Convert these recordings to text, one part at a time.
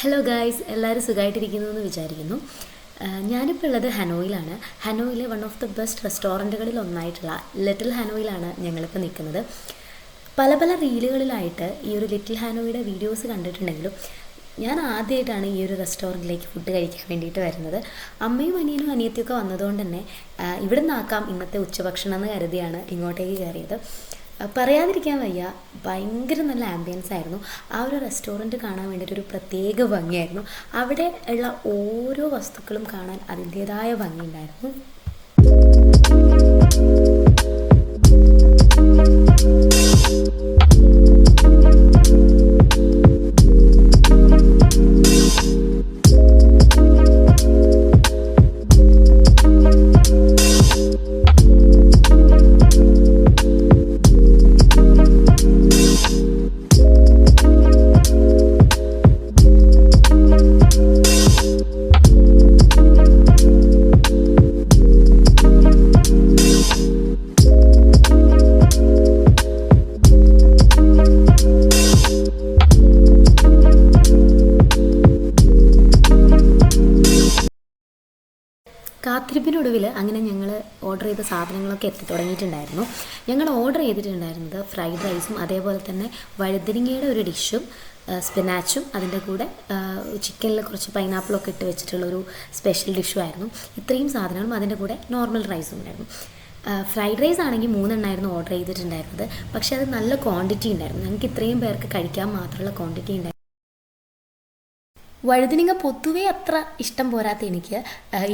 Hello guys, എല്ലാവരും സുഖമായിട്ടിരിക്കുന്നു എന്ന് വിചാരിക്കുന്നു. ഞാനിപ്പോൾ ഉള്ളത് ഹനോയിലാണ്. ഹനോയിലെ വൺ ഓഫ് ദ ബെസ്റ്റ് റെസ്റ്റോറൻറ്റുകളിൽ ഒന്നായിട്ടുള്ള ലിറ്റിൽ ഹനോയിലാണ് ഞങ്ങളിപ്പോൾ നിൽക്കുന്നത്. പല പല റീലുകളിലായിട്ട് ഈ ഒരു ലിറ്റിൽ ഹനോയുടെ വീഡിയോസ് കണ്ടിട്ടുണ്ടെങ്കിലും ഞാൻ ആദ്യമായിട്ടാണ് ഈ ഒരു റെസ്റ്റോറൻറ്റിലേക്ക് ഫുഡ് കഴിക്കാൻ വേണ്ടിയിട്ട് വരുന്നത്. അമ്മയും അനിയനും അനിയത്തിയൊക്കെ വന്നതുകൊണ്ട് തന്നെ ഇവിടെ നിന്നാക്കാം ഇന്നത്തെ ഉച്ചഭക്ഷണം എന്ന് കരുതിയാണ് ഇങ്ങോട്ടേക്ക് കയറിയത്. പറയാതിരിക്കാൻ വയ്യ, ഭയങ്കര നല്ല ആംബിയൻസ് ആയിരുന്നു. ആ ഒരു റെസ്റ്റോറൻറ്റ് കാണാൻ വേണ്ടിയിട്ടൊരു പ്രത്യേക ഭംഗിയായിരുന്നു. അവിടെ ഉള്ള ഓരോ വസ്തുക്കളും കാണാൻ അതിൻ്റേതായ ഭംഗിയുണ്ടായിരുന്നു. കാത്തിരിപ്പിനൊടുവിൽ അങ്ങനെ ഞങ്ങൾ ഓർഡർ ചെയ്ത സാധനങ്ങളൊക്കെ എത്തി തുടങ്ങിയിട്ടുണ്ടായിരുന്നു. ഞങ്ങൾ ഓർഡർ ചെയ്തിട്ടുണ്ടായിരുന്നത് ഫ്രൈഡ് റൈസും അതേപോലെ തന്നെ വഴുതനങ്ങയുടെ ഒരു ഡിഷും സ്പിനാച്ചും അതിൻ്റെ കൂടെ ചിക്കനിൽ കുറച്ച് പൈനാപ്പിളൊക്കെ ഇട്ട് വെച്ചിട്ടുള്ളൊരു സ്പെഷ്യൽ ഡിഷുമായിരുന്നു. ഇത്രയും സാധനങ്ങളും അതിൻ്റെ കൂടെ നോർമൽ റൈസും ഉണ്ടായിരുന്നു. ഫ്രൈഡ് റൈസ് ആണെങ്കിൽ 3 എണ്ണമായിരുന്നു ഓർഡർ ചെയ്തിട്ടുണ്ടായിരുന്നത്. പക്ഷേ അത് നല്ല ക്വാണ്ടിറ്റി ഉണ്ടായിരുന്നു. ഞങ്ങൾക്ക് ഇത്രയും പേർക്ക് കഴിക്കാൻ മാത്രമുള്ള ക്വാണ്ടിറ്റി ഉണ്ടായിരുന്നു. വഴുതനങ്ങ പൊതുവേ അത്ര ഇഷ്ടം പോരാത്ത എനിക്ക്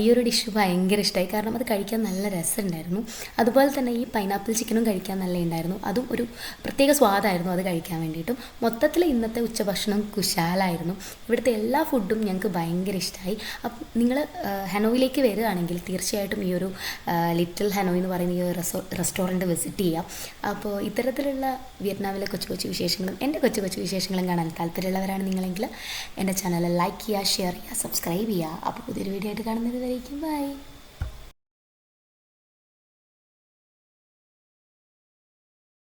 ഈ ഒരു ഡിഷ് ഭയങ്കര ഇഷ്ടമായി. കാരണം അത് കഴിക്കാൻ നല്ല രസമുണ്ടായിരുന്നു. അതുപോലെ തന്നെ ഈ പൈനാപ്പിൾ ചിക്കനും കഴിക്കാൻ നല്ല ഉണ്ടായിരുന്നു. അതും ഒരു പ്രത്യേക സ്വാദായിരുന്നു അത് കഴിക്കാൻ വേണ്ടിയിട്ടും. മൊത്തത്തിൽ ഇന്നത്തെ ഉച്ചഭക്ഷണം കുശാലായിരുന്നു. ഇവിടുത്തെ എല്ലാ ഫുഡും ഞങ്ങൾക്ക് ഭയങ്കര ഇഷ്ടമായി. അപ്പം നിങ്ങൾ ഹനോയിലേക്ക് വരികയാണെങ്കിൽ തീർച്ചയായിട്ടും ഈ ഒരു ലിറ്റിൽ ഹനോയ് എന്ന് പറയുന്ന ഈ ഒരു റെസ്റ്റോറൻറ്റ് വിസിറ്റ് ചെയ്യാം. അപ്പോൾ ഇത്തരത്തിലുള്ള വിയറ്റ്നാമിലെ കൊച്ചു കൊച്ചു വിശേഷങ്ങളും എൻ്റെ കൊച്ചു കൊച്ചു വിശേഷങ്ങളും കാണാൻ താല്പര്യമുള്ളവരാണ് നിങ്ങളെങ്കിൽ എൻ്റെ ചാനൽ ലൈക്ക് ചെയ്യുക, ഷെയർ ചെയ്യുക, സബ്സ്ക്രൈബ് ചെയ്യുക. അപ്പോൾ പുതിയൊരു വീഡിയോ ആയിട്ട് കാണുന്നത് വരേക്കും ബൈ.